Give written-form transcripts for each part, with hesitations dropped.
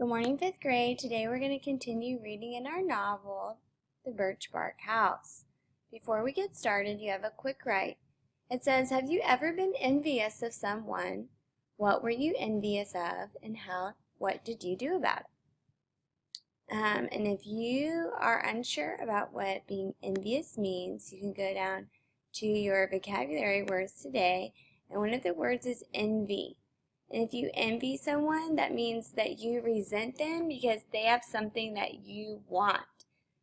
Good morning, 5th grade. Today we're going to continue reading in our novel, The Birch Bark House. Before we get started, you have a quick write. It says, have you ever been envious of someone? What were you envious of, and what did you do about it? And if you are unsure about what being envious means, you can go down to your vocabulary words today, and one of the words is envy. And if you envy someone, that means that you resent them because they have something that you want.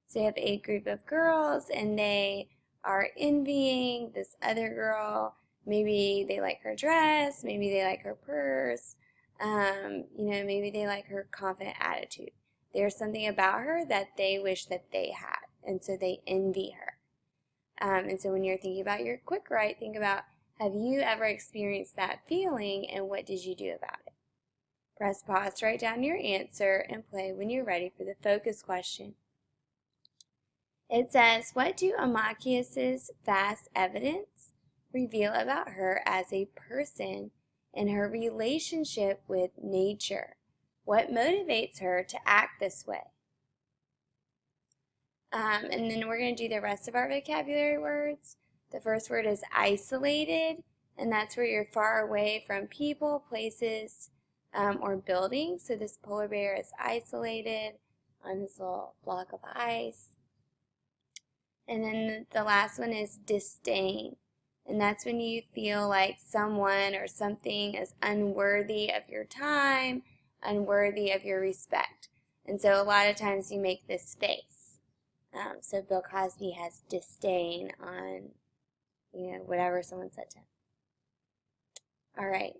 So you have a group of girls and they are envying this other girl. Maybe they like her dress, maybe they like her purse, maybe they like her confident attitude. There's something about her that they wish that they had, and so they envy her. And so when you're thinking about your quick write, think about, have you ever experienced that feeling, and what did you do about it? Press pause to write down your answer and play when you're ready for the focus question. It says, what do Amachius's vast evidence reveal about her as a person and her relationship with nature? What motivates her to act this way? And then we're going to do the rest of our vocabulary words. The first word is isolated, and that's where you're far away from people, places, or buildings. So this polar bear is isolated on his little block of ice. And then the last one is disdain, and that's when you feel like someone or something is unworthy of your time, unworthy of your respect. And so a lot of times you make this face. So Bill Cosby has disdain on whatever someone said to him. All right.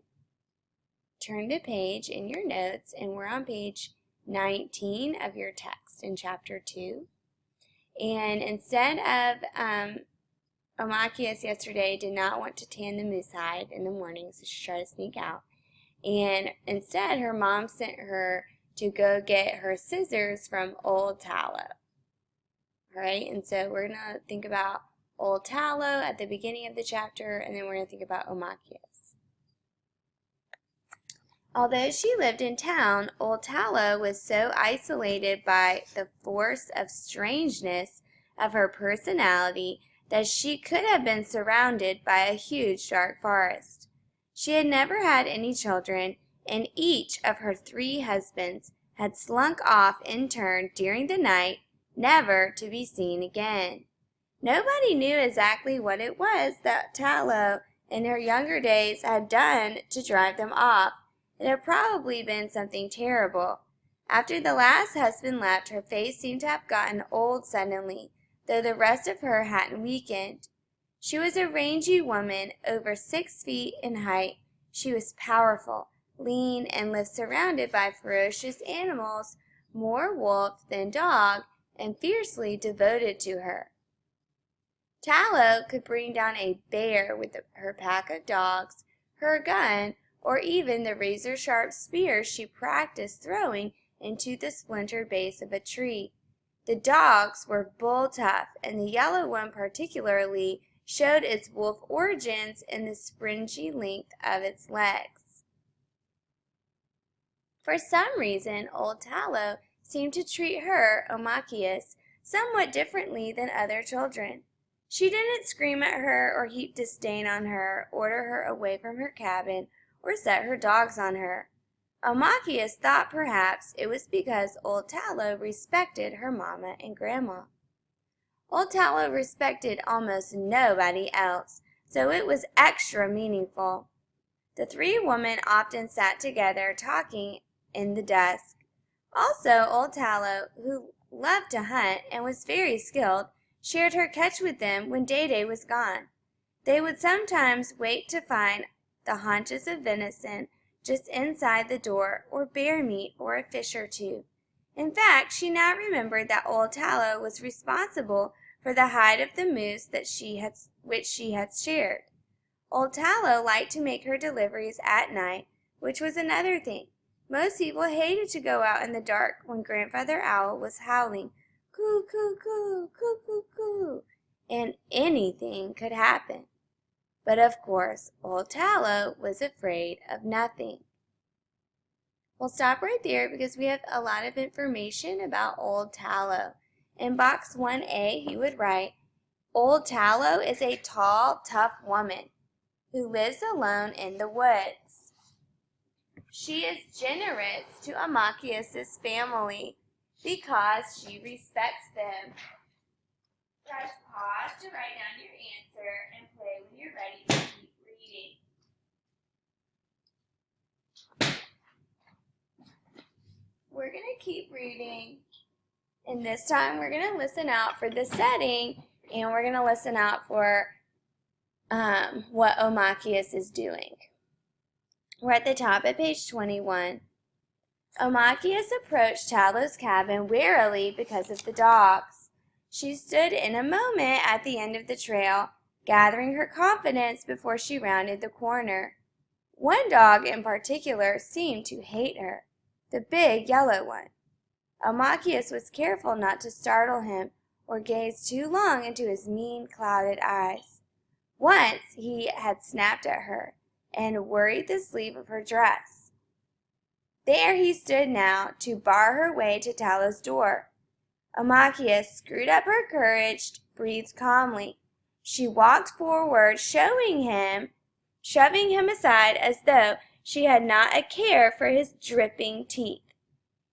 Turn the page in your notes, and we're on page 19 of your text in chapter 2. And instead of, Amachius yesterday did not want to tan the moose hide in the morning, so she tried to sneak out. And instead, her mom sent her to go get her scissors from Old Tallow. All right, and so we're going to think about Old Tallow at the beginning of the chapter, and then we're going to think about Amachius. Although she lived in town, Old Tallow was so isolated by the force of strangeness of her personality that she could have been surrounded by a huge dark forest. She had never had any children, and each of her 3 husbands had slunk off in turn during the night, never to be seen again. Nobody knew exactly what it was that Tallow in her younger days had done to drive them off. It had probably been something terrible. After the last husband left, her face seemed to have gotten old suddenly, though the rest of her hadn't weakened. She was a rangy woman, over 6 feet in height. She was powerful, lean, and lived surrounded by ferocious animals, more wolf than dog, and fiercely devoted to her. Tallow could bring down a bear with her pack of dogs, her gun, or even the razor-sharp spear she practiced throwing into the splintered base of a tree. The dogs were bull-tough, and the yellow one particularly showed its wolf origins in the springy length of its legs. For some reason, Old Tallow seemed to treat her, Amachius, somewhat differently than other children. She didn't scream at her or heap disdain on her, order her away from her cabin, or set her dogs on her. Amachius thought perhaps it was because Old Tallow respected her mama and grandma. Old Tallow respected almost nobody else, so it was extra meaningful. The 3 women often sat together talking in the dusk. Also, Old Tallow, who loved to hunt and was very skilled, shared her catch with them when Day-Day was gone. They would sometimes wait to find the haunches of venison just inside the door, or bear meat, or a fish or 2. In fact, she now remembered that Old Tallow was responsible for the hide of the moose which she had shared. Old Tallow liked to make her deliveries at night, which was another thing. Most people hated to go out in the dark when Grandfather Owl was howling, coo, coo, coo, coo, coo, coo, and anything could happen. But of course, Old Tallow was afraid of nothing. We'll stop right there because we have a lot of information about Old Tallow. In box 1A, he would write, Old Tallow is a tall, tough woman who lives alone in the woods. She is generous to Amachius' family because she respects them. Press pause to write down your answer and play when you're ready to keep reading. We're going to keep reading, and this time we're going to listen out for the setting, and we're going to listen out for what Amachius is doing. We're at the top of page 21. Amachius approached Tallow's cabin warily because of the dogs. She stood in a moment at the end of the trail, gathering her confidence before she rounded the corner. One dog in particular seemed to hate her, the big yellow one. Amachius was careful not to startle him or gaze too long into his mean, clouded eyes. Once he had snapped at her and worried the sleeve of her dress. There he stood now to bar her way to Tallow's door. Amachius screwed up her courage, breathed calmly. She walked forward, shoving him aside as though she had not a care for his dripping teeth.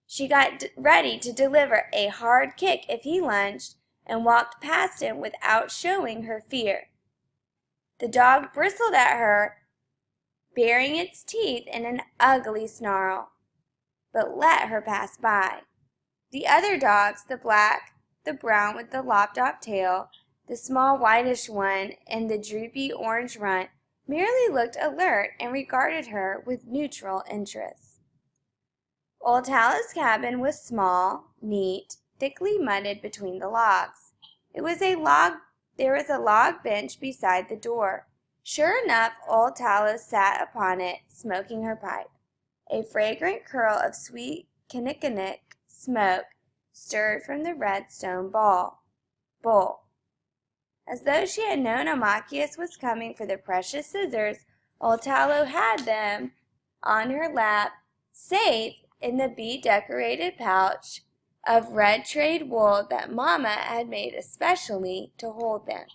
She got ready to deliver a hard kick if he lunged, and walked past him without showing her fear. The dog bristled at her, baring its teeth in an ugly snarl, but let her pass by. The other dogs, the black, the brown with the lopped-off tail, the small whitish one, and the droopy orange runt, merely looked alert and regarded her with neutral interest. Old Tallow's cabin was small, neat, thickly mudded between the logs. There was a log bench beside the door. Sure enough, Old Tallow sat upon it, smoking her pipe. A fragrant curl of sweet kinnikinick smoke stirred from the red stone bowl. As though she had known Amachius was coming for the precious scissors, Old Tallow had them on her lap, safe in the bead-decorated pouch of red trade wool that Mama had made especially to hold them.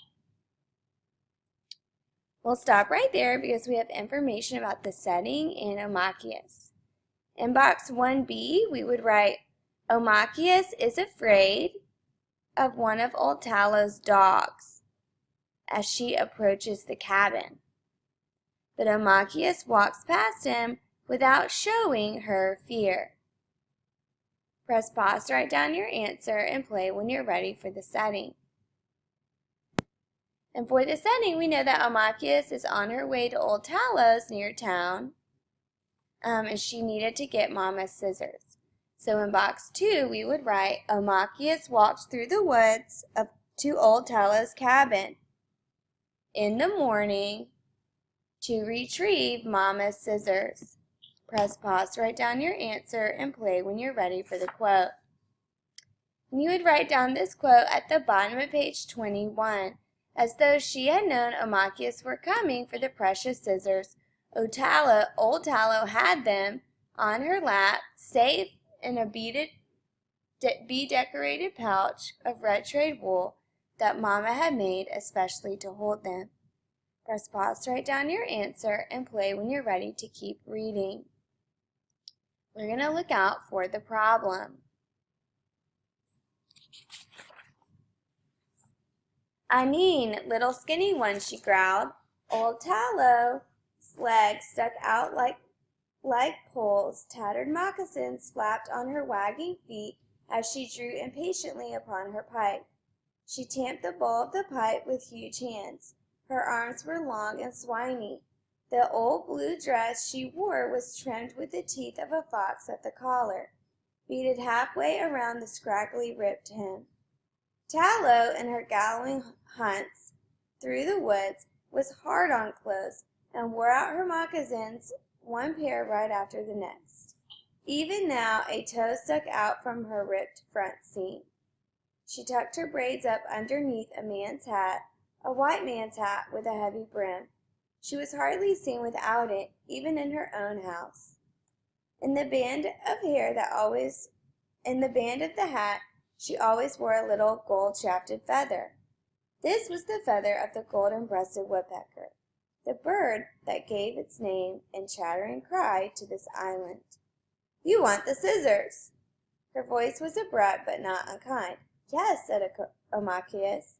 We'll stop right there because we have information about the setting and Amachius. In box 1B, we would write, Amachius is afraid of one of Old Tallow's dogs as she approaches the cabin. But Amachius walks past him without showing her fear. Press pause to write down your answer and play when you're ready for the setting. And for the setting, we know that Amachius is on her way to Old Tallow's near town, and she needed to get Mama's scissors. So in box 2, we would write, Amachius walked through the woods to Old Tallow's cabin in the morning to retrieve Mama's scissors. Press pause to write down your answer and play when you're ready for the quote. And you would write down this quote at the bottom of page 21. As though she had known Amachius were coming for the precious scissors, Old Tallow had them on her lap, safe in a bead-decorated pouch of red trade wool that Mama had made especially to hold them. Press pause to write down your answer and play when you're ready to keep reading. We're going to look out for the problem. "Anine, little skinny one," she growled. Old Tallow's legs stuck out like poles. Tattered moccasins flapped on her wagging feet as she drew impatiently upon her pipe. She tamped the bowl of the pipe with huge hands. Her arms were long and swiny. The old blue dress she wore was trimmed with the teeth of a fox at the collar, beaded halfway around the scraggly ribbed hem. Tallow, in her galloping hunts through the woods, was hard on clothes and wore out her moccasins, one pair right after the next. Even now a toe stuck out from her ripped front seam. She tucked her braids up underneath a man's hat, a white man's hat with a heavy brim. She was hardly seen without it, even in her own house. In the band of hair that always, in the band of the hat, she always wore a little gold-shafted feather. This was the feather of the golden-breasted woodpecker, the bird that gave its name and chattering cry to this island. "You want the scissors!" Her voice was abrupt but not unkind. "Yes," said Omachias,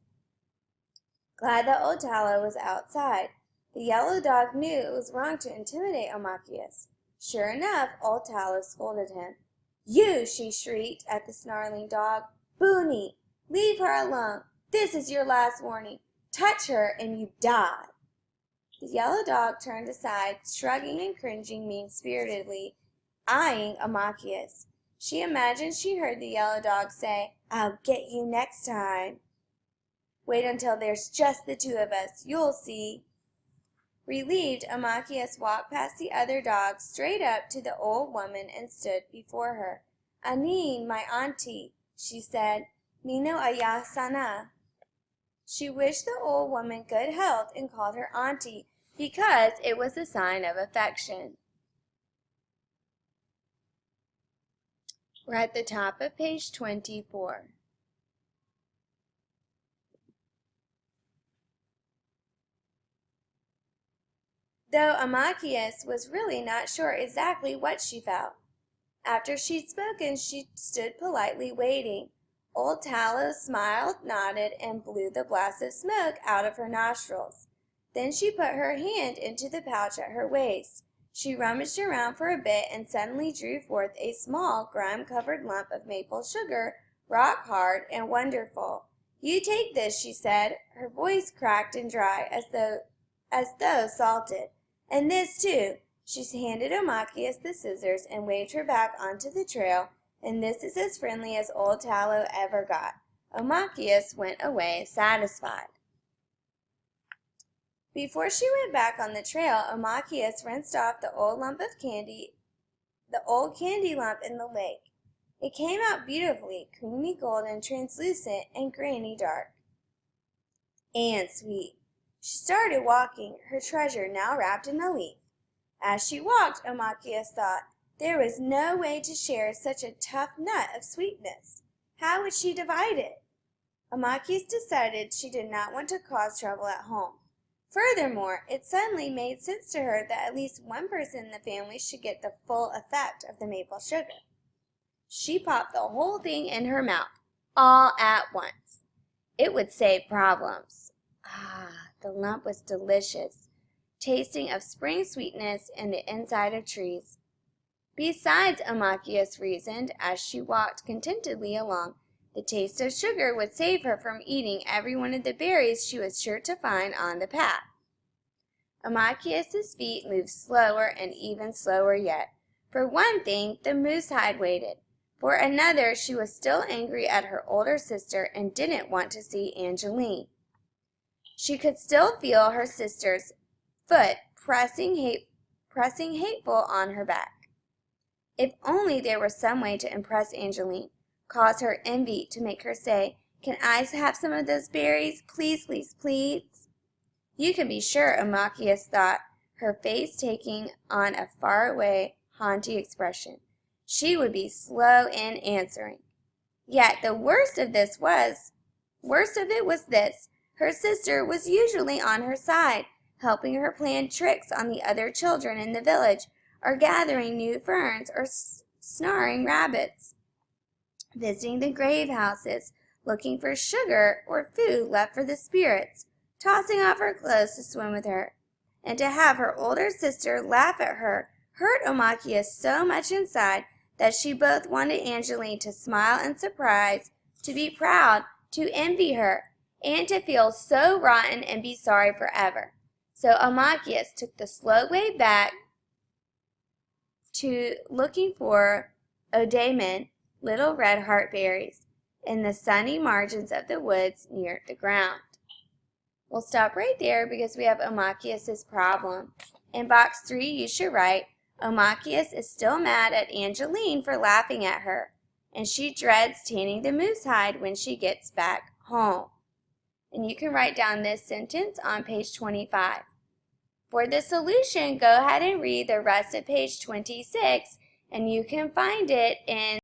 glad that old Tallow was outside. The yellow dog knew it was wrong to intimidate Omachias. Sure enough, old Tallow scolded him. "You!" she shrieked at the snarling dog. "Boony! Leave her alone! This is your last warning. Touch her and you die!" The yellow dog turned aside, shrugging and cringing mean-spiritedly, eyeing Omachias. She imagined she heard the yellow dog say, "I'll get you next time. Wait until there's just the two of us. You'll see." Relieved, Omachias walked past the other dogs straight up to the old woman and stood before her. "Anine, my auntie," she said. "Mino ayasana." She wished the old woman good health and called her auntie because it was a sign of affection. We're at the top of page 24. Though Omachias was really not sure exactly what she felt. After she'd spoken, she stood politely waiting. Old Tallow smiled, nodded, and blew the blast of smoke out of her nostrils. Then she put her hand into the pouch at her waist. She rummaged around for a bit and suddenly drew forth a small, grime-covered lump of maple sugar, rock hard and wonderful. "You take this," she said, her voice cracked and dry as though salted. "And this, too." She handed Omachias the scissors and waved her back onto the trail, and this is as friendly as old Tallow ever got. Omachias went away satisfied. Before she went back on the trail, Omachias rinsed off the old candy lump in the lake. It came out beautifully, creamy golden, translucent, and grainy dark. And sweet. She started walking, her treasure now wrapped in a leaf. As she walked, Omachias thought, there was no way to share such a tough nut of sweetness. How would she divide it? Omachias decided she did not want to cause trouble at home. Furthermore, it suddenly made sense to her that at least one person in the family should get the full effect of the maple sugar. She popped the whole thing in her mouth, all at once. It would save problems. The lump was delicious, tasting of spring sweetness and the inside of trees. Besides, Omachias reasoned, as she walked contentedly along, the taste of sugar would save her from eating every one of the berries she was sure to find on the path. Omachias' feet moved slower and even slower yet. For one thing, the moose hide waited. For another, she was still angry at her older sister and didn't want to see Angeline. She could still feel her sister's foot pressing hateful on her back. If only there were some way to impress Angeline, cause her envy to make her say, "Can I have some of those berries? Please, please, please." You can be sure, Omachias thought, her face taking on a faraway, haunting expression. She would be slow in answering. Yet the worst of it was this. Her sister was usually on her side, helping her plan tricks on the other children in the village, or gathering new ferns, or snaring rabbits, visiting the grave houses, looking for sugar or food left for the spirits, tossing off her clothes to swim with her. And to have her older sister laugh at her hurt Omachias so much inside that she both wanted Angeline to smile in surprise, to be proud, to envy her, and to feel so rotten and be sorry forever. So Omachias took the slow way back to looking for odaimon, little red heartberries, in the sunny margins of the woods near the ground. We'll stop right there because we have Omachias' problem. In box 3, you should write, Omachias is still mad at Angeline for laughing at her, and she dreads tanning the moose hide when she gets back home. And you can write down this sentence on page 25. For the solution, go ahead and read the rest of page 26 and you can find it in